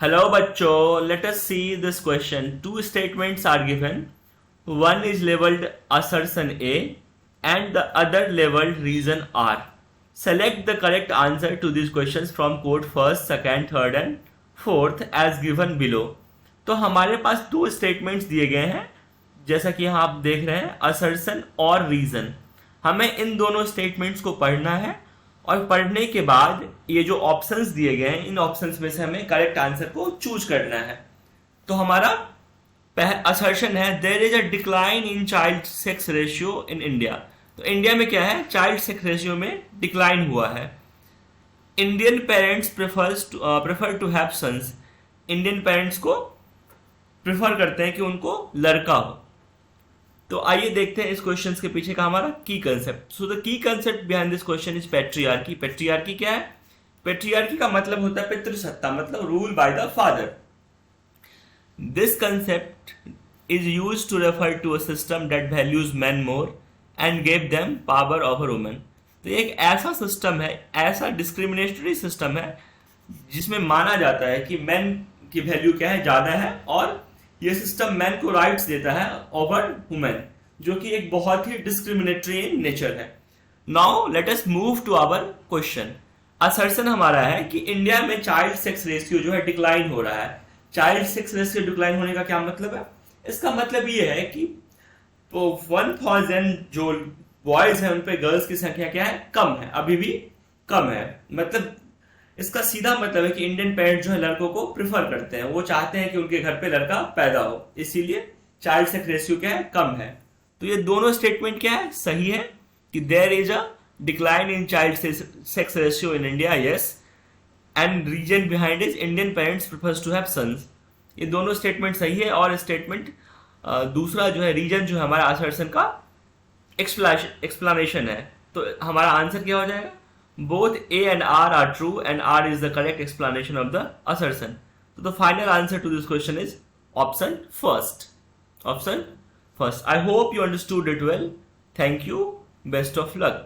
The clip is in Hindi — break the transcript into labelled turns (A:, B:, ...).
A: Hello बच्चों, let us see this question. Two statements are given. One is labeled assertion A and the other labeled reason R. Select the correct answer to these questions from code first, second, third and fourth as given below. तो हमारे पास दो स्टेटमेंट्स दिए गए हैं, जैसा कि यहाँ आप देख रहे हैं, असर्शन और रीजन. हमें इन दोनों स्टेटमेंट्स को पढ़ना है और पढ़ने के बाद ये जो ऑप्शंस दिए गए हैं, इन ऑप्शंस में से हमें करेक्ट आंसर को चूज करना है. तो हमारा असर्शन है there is a decline in child sex ratio in India. तो इंडिया में क्या है, चाइल्ड सेक्स रेशियो में डिक्लाइन हुआ है. Indian parents prefer to have sons. Indian parents को प्रेफर करते हैं कि उनको लड़का हो. तो आइए देखते हैं इस क्वेश्चन के पीछे का हमारा key concept. So the key concept behind this question is patriarchy. Patriarchy क्या है? पेट्रियार्की का मतलब होता है पितृसत्ता, मतलब rule by the father. This concept is used to refer to a system that values men more and give them power over women. तो एक ऐसा सिस्टम है, ऐसा डिस्क्रिमिनेटरी सिस्टम है जिसमें माना जाता है कि मेन की वैल्यू क्या है, ज्यादा है, और ये सिस्टम मैन को राइट्स देता है ओवर वुमेन, जो कि एक बहुत ही डिस्क्रिमिनेटरी इन नेचर है. Now let us move to our question. Assertion हमारा है कि इंडिया में चाइल्ड सेक्स रेशियो जो है डिक्लाइन हो रहा है. चाइल्ड सेक्स रेशियो डिक्लाइन होने का क्या मतलब है? इसका मतलब ये है कि 1000 जो बॉयज हैं उन पे गर्ल्स की संख्या क्या है, कम है, अभी भी कम है. मतलब इसका सीधा मतलब है कि इंडियन पेरेंट्स जो है लड़कों को प्रिफर करते हैं, वो चाहते हैं कि उनके घर पे लड़का पैदा हो, इसीलिए चाइल्ड सेक्स रेशियो क्या है, कम है. तो ये दोनों स्टेटमेंट क्या है, सही है कि there is a decline in child sex ratio in India, yes, and reason behind is Indian parents prefers to have sons. ये दोनों स्टेटमेंट सही है. और स्टेटमेंट दूसरा जो है, रीजन जो है हमारा असर्शन का एक्सप्लेनेशन है. तो हमारा आंसर क्या हो जाएगा? Both A and R are true and R is the correct explanation of the assertion. So the final answer to this question is option first. Option first. I hope you understood it well. Thank you. Best of luck.